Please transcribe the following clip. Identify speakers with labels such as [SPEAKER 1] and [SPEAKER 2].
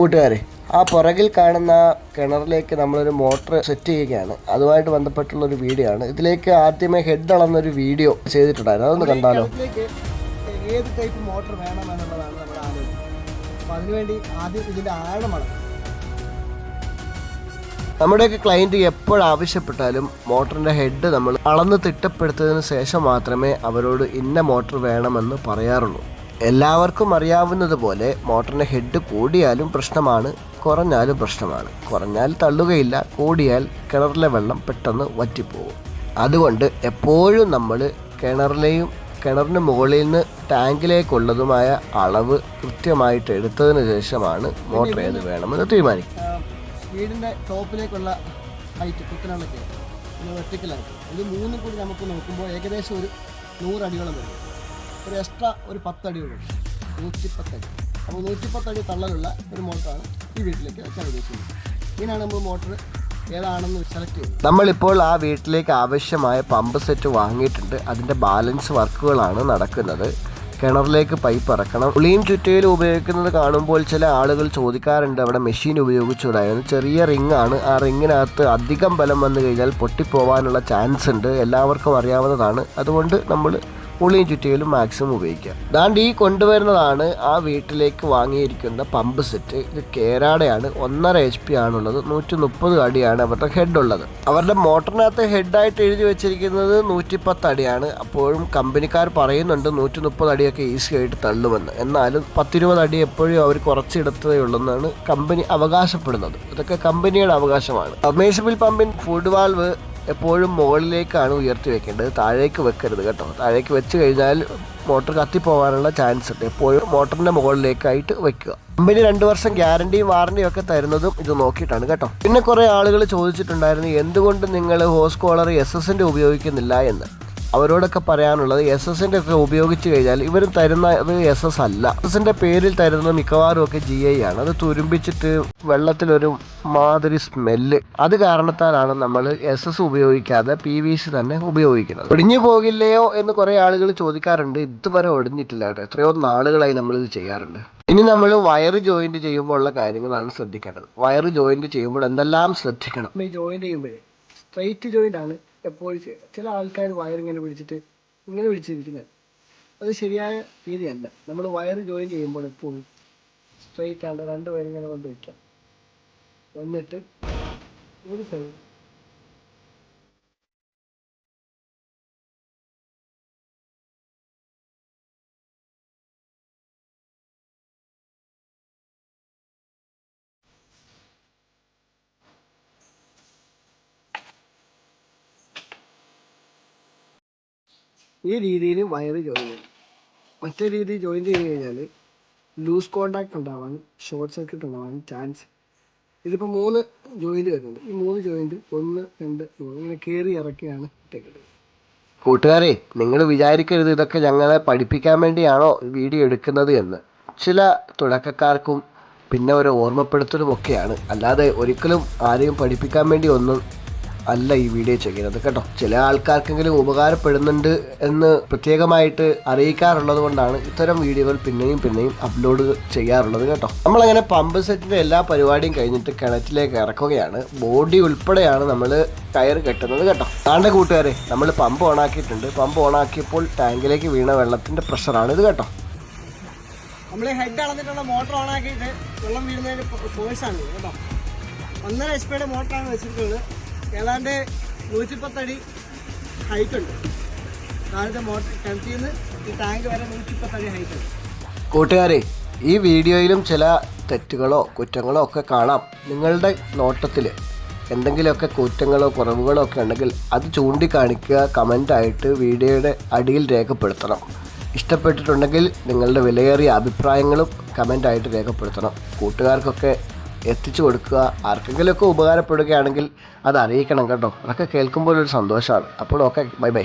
[SPEAKER 1] കൂട്ടുകാരെ, ആ പുറകിൽ കാണുന്ന കിണറിലേക്ക് നമ്മളൊരു മോട്ടർ സെറ്റ് ചെയ്യുകയാണ്. അതുമായിട്ട് ബന്ധപ്പെട്ടുള്ള ഒരു വീഡിയോ ആണ്. ഇതിലേക്ക് ആദ്യമേ ഹെഡ് അളന്നൊരു വീഡിയോ ചെയ്തിട്ടുണ്ടായിരുന്നു. അതൊന്ന് കണ്ടാലോ. ഏത് ടൈപ്പ് മോട്ടർ വേണമെന്നുള്ളതാണ് നമ്മുടെ ആലോചന. അപ്പോൾ അതിനുവേണ്ടി ആദ്യം ഇതിൻ്റെ ആഴമാണ്. നമ്മുടെയൊക്കെ ക്ലയൻറ്റ് എപ്പോഴാവശ്യപ്പെട്ടാലും മോട്ടറിൻ്റെ ഹെഡ് നമ്മൾ അളന്ന് തിട്ടപ്പെടുത്തതിന് ശേഷം മാത്രമേ അവരോട് ഇന്ന മോട്ടർ വേണമെന്ന് പറയാറുള്ളൂ. എല്ലാവർക്കും അറിയാവുന്നതുപോലെ മോട്ടറിൻ്റെ ഹെഡ് കൂടിയാലും പ്രശ്നമാണ്, കുറഞ്ഞാലും പ്രശ്നമാണ്. കുറഞ്ഞാൽ തള്ളുകയില്ല, കൂടിയാൽ കിണറിലെ വെള്ളം പെട്ടെന്ന് വറ്റിപ്പോകും. അതുകൊണ്ട് എപ്പോഴും നമ്മൾ കിണറിന് മുകളിൽ നിന്ന് ടാങ്കിലേക്കുള്ളതുമായ അളവ് കൃത്യമായിട്ട് എടുത്തതിന് ശേഷമാണ് മോട്ടർ ഏത് വേണമെന്ന് തീരുമാനിക്കും. വീടിൻ്റെ ടോപ്പിലേക്കുള്ള ഹൈറ്റ് കുത്തനുള്ളൊക്കെ വെർട്ടിക്കലായിട്ട് ഇത് മൂന്നും കൂടി നമുക്ക് നോക്കുമ്പോൾ ഏകദേശം ഒരു 100 അടിയോളം വരും. ഒരു എക്സ്ട്രാ ഒരു 10 അടി വരും, 110 അടി. അപ്പോൾ 110 അടി തള്ളലുള്ള ഒരു മോട്ടറാണ് ഈ വീട്ടിലേക്ക് വെക്കാൻ ഉദ്ദേശിക്കുന്നത്. ഇങ്ങനെയാണ് നമ്മൾ മോട്ടർ ഏതാണെന്ന് സെലക്ട് ചെയ്യുന്നത്. നമ്മളിപ്പോൾ ആ വീട്ടിലേക്ക് ആവശ്യമായ പമ്പ് സെറ്റ് വാങ്ങിയിട്ടുണ്ട്. അതിൻ്റെ ബാലൻസ് വർക്കുകളാണ് നടക്കുന്നത്. കിണറിലേക്ക് പൈപ്പ് ഇറക്കണം. ഉളിയും ചുറ്റയിലും ഉപയോഗിക്കുന്നത് കാണുമ്പോൾ ചില ആളുകൾ ചോദിക്കാറുണ്ട് അവിടെ മെഷീൻ ഉപയോഗിച്ചതായിരുന്നു. ചെറിയ റിങ്ങാണ്. ആ റിങ്ങിനകത്ത് അധികം ബലം വന്നു കഴിഞ്ഞാൽ പൊട്ടിപ്പോവാനുള്ള ചാൻസ് ഉണ്ട്, എല്ലാവർക്കും അറിയാവുന്നതാണ്. അതുകൊണ്ട് നമ്മൾ ഉളിയും ചുറ്റയിലും മാക്സിമം ഉപയോഗിക്കുക. ദാണ്ട് ഈ കൊണ്ടുവരുന്നതാണ് ആ വീട്ടിലേക്ക് വാങ്ങിയിരിക്കുന്ന പമ്പ് സെറ്റ്. ഇത് കേരാടയാണ്. 1.5 HP ആണുള്ളത്. 130 അടിയാണ് അവരുടെ ഹെഡ് ഉള്ളത്. അവരുടെ മോട്ടറിനകത്ത് ഹെഡായിട്ട് എഴുതി വെച്ചിരിക്കുന്നത് 110 അടിയാണ്. അപ്പോഴും കമ്പനിക്കാർ പറയുന്നുണ്ട് 130 അടിയൊക്കെ ഈസി ആയിട്ട് തള്ളുമെന്ന്. എന്നാലും 10-20 അടി എപ്പോഴും അവർ കുറച്ചെടുത്തതേ ഉള്ളെന്നാണ് കമ്പനി അവകാശപ്പെടുന്നത്. ഇതൊക്കെ കമ്പനിയുടെ അവകാശമാണ്. സബ്മേഴ്സിബിൾ പമ്പിൻ ഫുഡ് വാൽവ് എപ്പോഴും മുകളിലേക്കാണ് ഉയർത്തി വെക്കേണ്ടത്, താഴേക്ക് വെക്കരുത് കേട്ടോ. താഴേക്ക് വെച്ച് കഴിഞ്ഞാൽ മോട്ടർ കത്തിപ്പോകാനുള്ള ചാൻസ് ഉണ്ട്. എപ്പോഴും മോട്ടറിൻ്റെ മുകളിലേക്കായിട്ട് വെക്കുക. കമ്പനി 2 വർഷം ഗ്യാരണ്ടിയും വാറണ്ടിയും ഒക്കെ തരുന്നതും ഇത് നോക്കിയിട്ടാണ് കേട്ടോ. പിന്നെ കുറേ ആളുകൾ ചോദിച്ചിട്ടുണ്ടായിരുന്നു എന്തുകൊണ്ട് നിങ്ങൾ ഹോസ് കോളർ SS-ൻ്റെ ഉപയോഗിക്കുന്നില്ല എന്ന്. അവരോടൊക്കെ പറയാനുള്ളത് SS-ൻ്റെ ഒക്കെ ഉപയോഗിച്ച് കഴിഞ്ഞാൽ ഇവർ തരുന്നത് SS അല്ല. SS-ൻ്റെ പേരിൽ തരുന്നത് മിക്കവാറും ഒക്കെ GI ആണ്. അത് തുരുമ്പിച്ചിട്ട് വെള്ളത്തിലൊരു മാതിരി സ്മെല്ല്. അത് കാരണത്താലാണ് നമ്മൾ SS ഉപയോഗിക്കാതെ PVC തന്നെ ഉപയോഗിക്കുന്നത്. ഒടിഞ്ഞു പോകില്ലയോ എന്ന് കുറേ ആളുകൾ ചോദിക്കാറുണ്ട്. ഇതുവരെ ഒടിഞ്ഞിട്ടില്ല കേട്ടോ. എത്രയോ നാളുകളായി നമ്മളിത് ചെയ്യാറുണ്ട്. ഇനി നമ്മൾ വയറ് ജോയിൻറ്റ് ചെയ്യുമ്പോൾ ഉള്ള കാര്യങ്ങളാണ് ശ്രദ്ധിക്കേണ്ടത്. വയറ് ജോയിൻറ്റ് ചെയ്യുമ്പോൾ എന്തെല്ലാം ശ്രദ്ധിക്കണം? ഈ ജോയിൻറ്റ് ചെയ്യുമ്പോഴേ സ്ട്രൈറ്റ് ജോയിൻ്റ് ആണ് എപ്പോഴും ചെയ്യുക. ചില ആൾക്കാർ വയറിങ്ങനെ പിടിച്ചിട്ട് ഇങ്ങനെ പിടിച്ചിരിക്കുന്നത് അത് ശരിയായ രീതിയല്ല. നമ്മൾ വയറ് ജോയിൻ ചെയ്യുമ്പോൾ എപ്പോഴും സ്ട്രൈറ്റ് ആണ് 2 വയറിങ്ങനെ കൊണ്ട് വയ്ക്കാം. എന്നിട്ട് ഒരു സൈഡ് ഈ രീതിയിൽ വയറ് ജോയിൻ ചെയ്യും. മറ്റേ രീതിയിൽ ജോയിൻ ചെയ്ത് കഴിഞ്ഞാൽ ലൂസ് കോണ്ടാക്ട് ഉണ്ടാവാൻ, ഷോർട്ട് സർക്യൂട്ട് ഉണ്ടാവാൻ ചാൻസ്. ഇതിപ്പോൾ 3 ജോയിൻറ്റ് വരുന്നുണ്ട്. ഈ 3 ജോയിൻറ്റ് 1, 2, 3 ഇങ്ങനെ കയറി ഇറക്കിയാണ് ഇട്ടേക്കുന്നത്. കൂട്ടുകാരെ, നിങ്ങൾ വിചാരിക്കരുത് ഇതൊക്കെ ഞങ്ങളെ പഠിപ്പിക്കാൻ വേണ്ടിയാണോ വീഡിയോ എടുക്കുന്നത് എന്ന്. ചില തുടക്കക്കാർക്കും പിന്നെ ഒരു ഓർമ്മപ്പെടുത്തലുമൊക്കെയാണ്. അല്ലാതെ ഒരിക്കലും ആരെയും പഠിപ്പിക്കാൻ വേണ്ടി ഒന്നും അല്ല ഈ വീഡിയോ ചെയ്യുന്നത് കേട്ടോ. ചില ആൾക്കാർക്കെങ്കിലും ഉപകാരപ്പെടുന്നുണ്ട് എന്ന് പ്രത്യേകമായിട്ട് അറിയിക്കാറുള്ളത് കൊണ്ടാണ് ഇത്തരം വീഡിയോകൾ പിന്നെയും അപ്ലോഡ് ചെയ്യാറുള്ളത് കേട്ടോ. നമ്മളങ്ങനെ പമ്പ് സെറ്റിൻ്റെ എല്ലാ പരിപാടിയും കഴിഞ്ഞിട്ട് കിണറ്റിലേക്ക് ഇറക്കുകയാണ്. ബോഡി ഉൾപ്പെടെയാണ് നമ്മൾ കയറ് കെട്ടുന്നത് കേട്ടോ. താണ്ട കൂട്ടുകാരെ, നമ്മൾ പമ്പ് ഓണാക്കിയിട്ടുണ്ട്. പമ്പ് ഓണാക്കിയപ്പോൾ ടാങ്കിലേക്ക് വീണ വെള്ളത്തിൻ്റെ പ്രഷറാണ് ഇത് കേട്ടോ. നമ്മൾ ഹെഡ് അളന്നിട്ടുള്ള മോട്ടർ ഓണാക്കിയിട്ട് വെള്ളം വീഴുന്നതിന് ഫോഴ്സാണ് കേട്ടോ. 1.5 HP മോട്ടറാണ് വെച്ചിട്ടുള്ളത്. ഏതാണ്ട് 110 അടി ഹൈറ്റ് ഉണ്ട്. താഴത്തെ മോട്ടർ കിണറ്റിൽ നിന്ന് ഈ ടാങ്ക് വരെ 110 അടി ഹൈറ്റ് ഉണ്ട്. കൂട്ടുകാരെ, ഈ വീഡിയോയിലും ചില തെറ്റുകളോ കുറ്റങ്ങളോ ഒക്കെ കാണാം. നിങ്ങളുടെ നോട്ടത്തിൽ എന്തെങ്കിലുമൊക്കെ കുറ്റങ്ങളോ കുറവുകളോ ഒക്കെ ഉണ്ടെങ്കിൽ അത് ചൂണ്ടിക്കാണിക്കുക. കമൻ്റായിട്ട് വീഡിയോയുടെ അടിയിൽ രേഖപ്പെടുത്തണം. ഇഷ്ടപ്പെട്ടിട്ടുണ്ടെങ്കിൽ നിങ്ങളുടെ വിലയേറിയ അഭിപ്രായങ്ങളും കമൻ്റായിട്ട് രേഖപ്പെടുത്തണം. കൂട്ടുകാർക്കൊക്കെ എത്തിച്ചു കൊടുക്കുക. ആർക്കെങ്കിലുമൊക്കെ ഉപകാരപ്പെടുകയാണെങ്കിൽ അത് അറിയിക്കണം കേട്ടോ. അതൊക്കെ കേൾക്കുമ്പോൾ ഒരു സന്തോഷമാണ്. അപ്പോൾ ഓക്കെ, ബൈ.